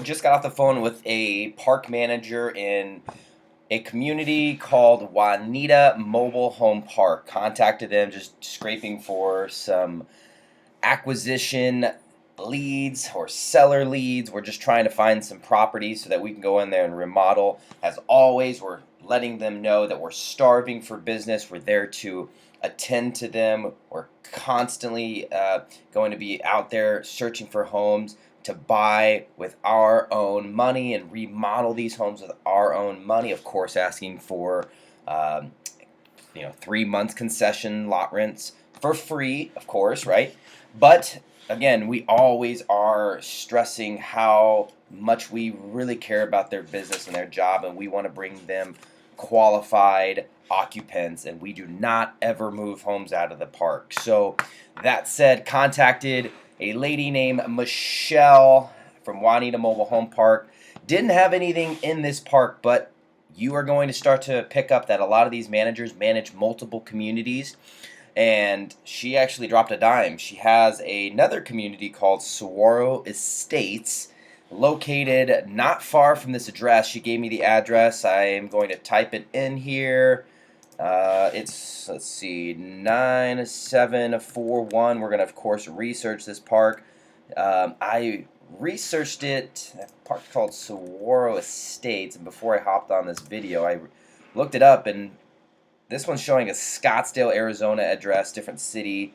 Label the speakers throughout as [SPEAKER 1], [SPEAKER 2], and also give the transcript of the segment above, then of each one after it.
[SPEAKER 1] just got off the phone with a park manager in a community called Juanita Mobile Home Park. Contacted them, just scraping for some acquisition leads or seller leads. We're just trying to find some properties so that we can go in there and remodel. As always, we're letting them know that we're starving for business. We're there to attend to them. We're constantly going to be out there searching for homes to buy with our own money and remodel these homes with our own money. Of course, asking for 3 months concession lot rents for free, of course, right? But again, we always are stressing how much we really care about their business and their job, and we want to bring them qualified occupants, and we do not ever move homes out of the park. So that said, contacted a lady named Michelle from Juanita Mobile Home Park. Didn't have anything in this park, but you are going to start to pick up that a lot of these managers manage multiple communities, and she actually dropped a dime. She has another community called Saguaro Estates, located not far from this address. She gave me the address. I am going to type it in here. It's, let's see, 9741. We're going to, of course, research this park. I researched it, a park called Saguaro Estates, and before I hopped on this video, I looked it up, and this one's showing a Scottsdale, Arizona address, different city,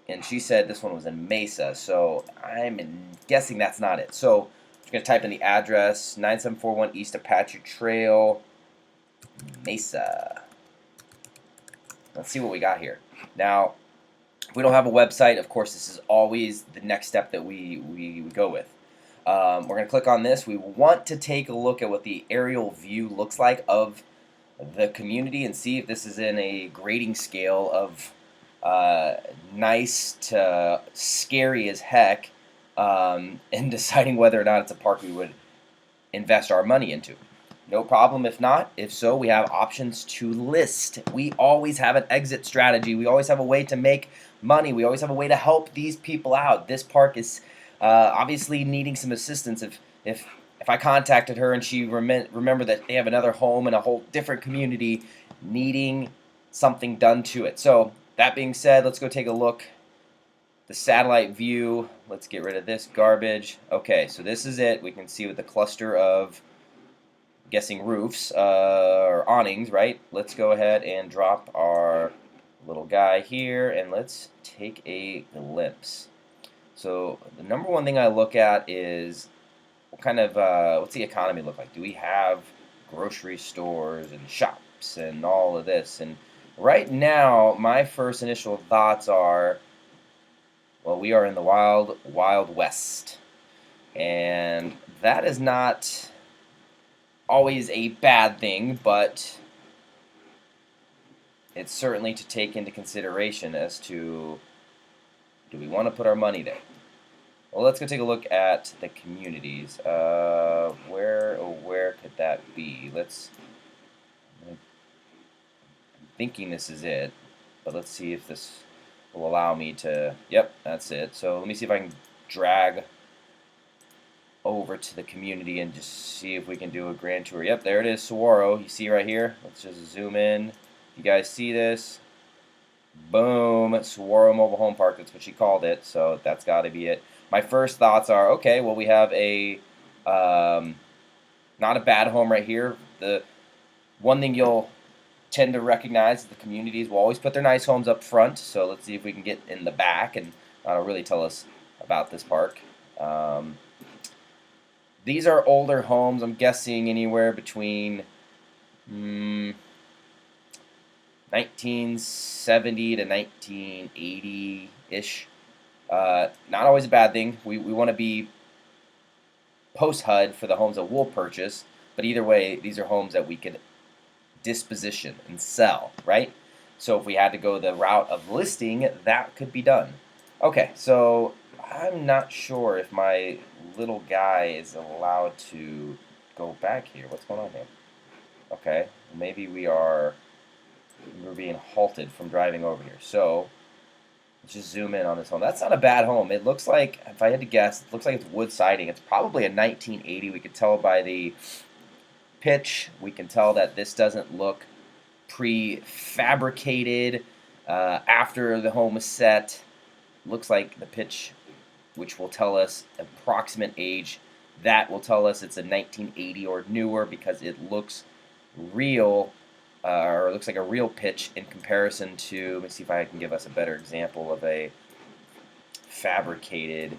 [SPEAKER 1] and she said this one was in Mesa, so I'm guessing that's not it. So I'm just going to type in the address, 9741 East Apache Trail, Mesa. Let's see what we got here. Now, we don't have a website. Of course, this is always the next step that we go with. We're going to click on this. We want to take a look at what the aerial view looks like of the community and see if this is in a grading scale of nice to scary as heck, and deciding whether or not it's a park we would invest our money into. No problem if not. If so, we have options to list. We always have an exit strategy. We always have a way to make money. We always have a way to help these people out. This park is obviously needing some assistance. If I contacted her and she remember that they have another home in a whole different community needing something done to it. So that being said, let's go take a look. The satellite view. Let's get rid of this garbage. Okay, so this is it. We can see with the cluster of guessing roofs or awnings, right? Let's go ahead and drop our little guy here and let's take a glimpse. So the number one thing I look at is what kind of what's the economy look like? Do we have grocery stores and shops and all of this? And right now, my first initial thoughts are, well, we are in the wild, wild west, and that is not always a bad thing, but it's certainly to take into consideration as to, do we want to put our money there? Well, let's go take a look at the communities. Where could that be? I'm thinking this is it, but let's see if this will allow me to, yep, that's it. So let me see if I can drag over to the community and just see if we can do a grand tour. Yep, there it is, Saguaro. You see right here? Let's just zoom in. You guys see this? Boom, Saguaro Mobile Home Park. That's what she called it, so that's got to be it. My first thoughts are, okay, well, we have a not a bad home right here. The one thing you'll tend to recognize is the communities will always put their nice homes up front, so let's see if we can get in the back, and that'll really tell us about this park. These are older homes. I'm guessing anywhere between 1970 to 1980-ish. Not always a bad thing. We want to be post-HUD for the homes that we'll purchase, but either way, these are homes that we could disposition and sell, right? So if we had to go the route of listing, that could be done. Okay, so I'm not sure if my little guy is allowed to go back here. What's going on here? Okay, maybe we're being halted from driving over here. So Let's just zoom in on this home. That's not a bad home. It looks like, if I had to guess, it looks like it's wood siding. It's probably a 1980. We could tell by the pitch. We can tell that this doesn't look prefabricated after the home is set. Looks like the pitch, which will tell us approximate age. That will tell us it's a 1980 or newer because it looks real, or it looks like a real pitch in comparison to. Let me see if I can give us a better example of a fabricated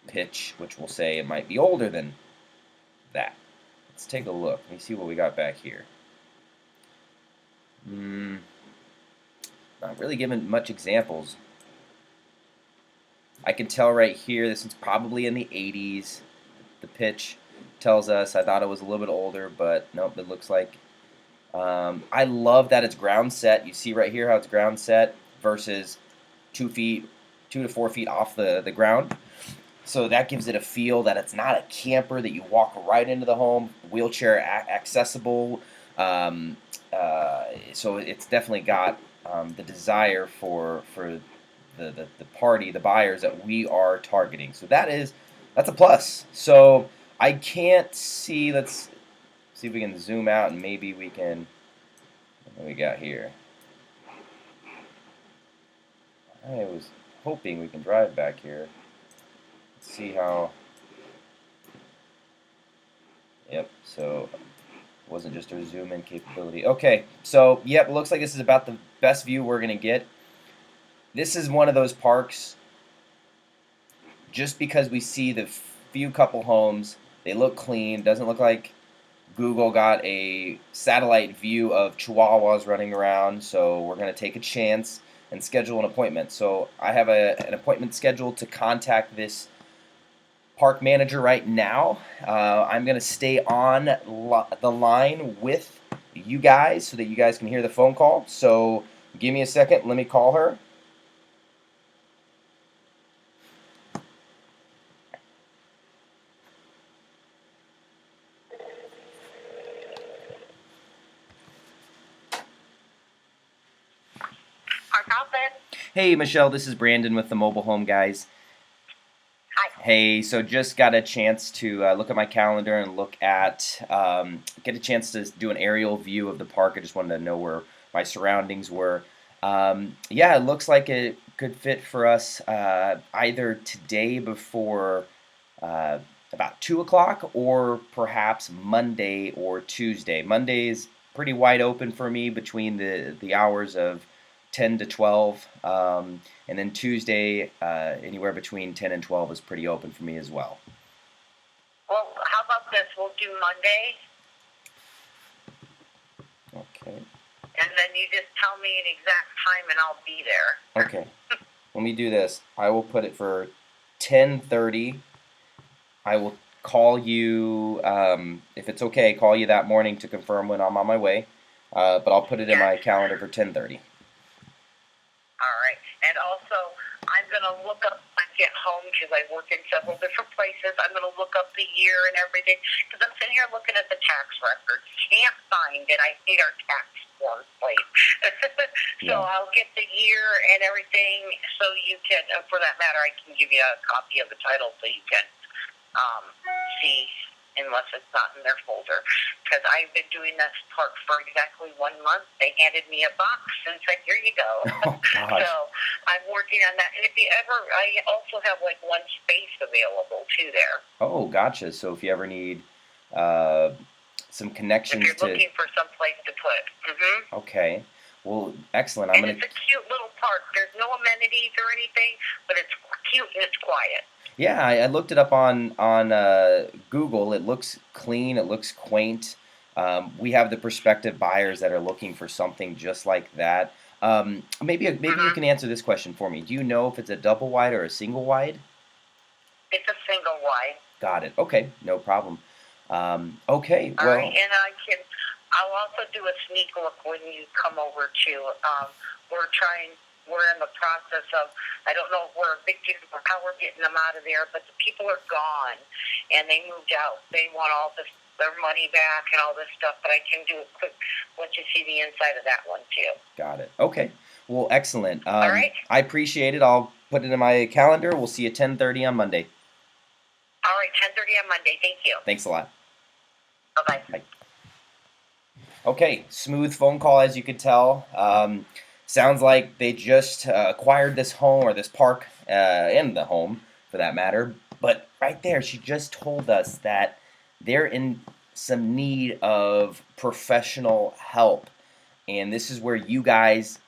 [SPEAKER 1] pitch, which will say it might be older than that. Let's take a look. Let me see what we got back here. Not really giving much examples. I can tell right here this one's probably in the 80s. The pitch tells us. I thought it was a little bit older, but nope, it looks like. I love that it's ground set. You see right here how it's ground set versus 2 to 4 feet off the ground. So that gives it a feel that it's not a camper, that you walk right into the home, wheelchair accessible. So it's definitely got the desire for the party, the buyers that we are targeting. So that's a plus. So I can't see. Let's see if we can zoom out and maybe we can. What do we got here? I was hoping we can drive back here. Let's see how. Yep. So it wasn't just our zoom in capability. Okay. So yep, it looks like this is about the best view we're gonna get. This is one of those parks, just because we see the few couple homes, they look clean, doesn't look like Google got a satellite view of chihuahuas running around, so we're going to take a chance and schedule an appointment. So I have an appointment scheduled to contact this park manager right now. I'm going to stay on the line with you guys so that you guys can hear the phone call. So give me a second, let me call her. Hey, Michelle, this is Brandon with the Mobile Home Guys.
[SPEAKER 2] Hi.
[SPEAKER 1] Hey, so just got a chance to look at my calendar and get a chance to do an aerial view of the park. I just wanted to know where my surroundings were. Yeah, it looks like a good fit for us either today before about 2 o'clock or perhaps Monday or Tuesday. Monday is pretty wide open for me between the hours of 10 to 12. And then Tuesday, anywhere between 10 and 12 is pretty open for me as well.
[SPEAKER 2] Well, how about this? We'll do Monday.
[SPEAKER 1] Okay.
[SPEAKER 2] And then you just tell me an exact time and I'll be there.
[SPEAKER 1] Okay. Let me do this. I will put it for 10:30. I will call you, if it's okay, call you that morning to confirm when I'm on my way. But I'll put it in my calendar for 10:30.
[SPEAKER 2] All right. And also, I'm going to look up when I get home because I work in several different places. I'm going to look up the year and everything because I'm sitting here looking at the tax records. Can't find it. I hate our tax form place. So yeah. I'll get the year and everything so you can, for that matter, I can give you a copy of the title so you can see, unless it's not in their folder. Because I've been doing this park for exactly 1 month. They handed me a box and said, here you go.
[SPEAKER 1] Oh,
[SPEAKER 2] so I'm working on that. And if you ever, I also have like one space available too there.
[SPEAKER 1] Oh, gotcha. So if you ever need some connections
[SPEAKER 2] if you're looking for some place to put. Mm-hmm.
[SPEAKER 1] Okay. Well, excellent.
[SPEAKER 2] It's a cute little park. There's no amenities or anything, but it's cute and it's quiet.
[SPEAKER 1] Yeah, I looked it up on Google. It looks clean. It looks quaint. We have the prospective buyers that are looking for something just like that. Maybe you can answer this question for me. Do you know if it's a double wide or a single wide?
[SPEAKER 2] It's a single wide.
[SPEAKER 1] Got it. Okay, no problem. Okay.
[SPEAKER 2] All right, and I'll also do a sneak look when you come over to. We're in the process of, I don't know if we're evicted or how we're getting them out of there, but the people are gone, and they moved out. They want all their money back and all this stuff, but I can do it quick once you see the inside of that one, too.
[SPEAKER 1] Got it. Okay. Well, excellent.
[SPEAKER 2] All right.
[SPEAKER 1] I appreciate it. I'll put it in my calendar. We'll see you 10:30 on Monday.
[SPEAKER 2] All right, 10:30 on Monday. Thank you.
[SPEAKER 1] Thanks a lot.
[SPEAKER 2] Bye-bye.
[SPEAKER 1] Bye. Okay, smooth phone call as you could tell. Sounds like they just acquired this home or this park and the home for that matter. But right there, she just told us that they're in some need of professional help. And this is where you guys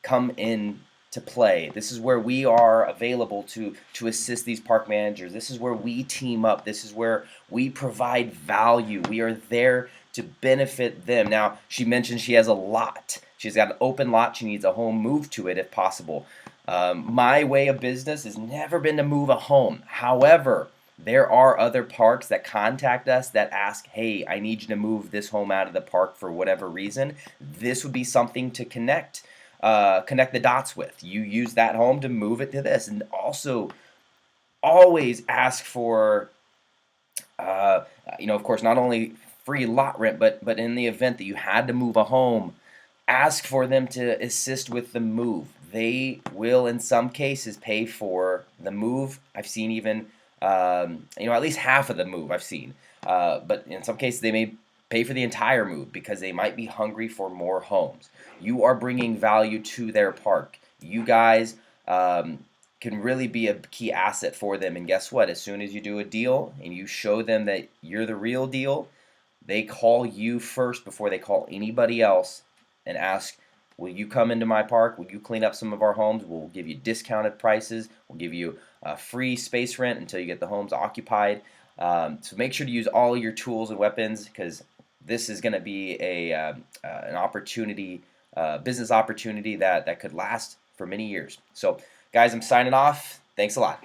[SPEAKER 1] come in to play. This is where we are available to assist these park managers. This is where we team up. This is where we provide value. We are there to benefit them. Now, she mentioned she has a lot. She's got an open lot. She needs a home moved to it if possible. My way of business has never been to move a home. However, there are other parks that contact us that ask, hey, I need you to move this home out of the park for whatever reason. This would be something to connect the dots with. You use that home to move it to this. And also, always ask for, of course, not only free lot rent, but in the event that you had to move a home, ask for them to assist with the move. They will, in some cases, pay for the move. I've seen even, at least half of the move I've seen. But in some cases, they may pay for the entire move because they might be hungry for more homes. You are bringing value to their park. You guys can really be a key asset for them. And guess what? As soon as you do a deal and you show them that you're the real deal, they call you first before they call anybody else and ask, will you come into my park? Will you clean up some of our homes? We'll give you discounted prices. We'll give you free space rent until you get the homes occupied. So make sure to use all your tools and weapons because this is going to be an opportunity, business opportunity that could last for many years. So, guys, I'm signing off. Thanks a lot.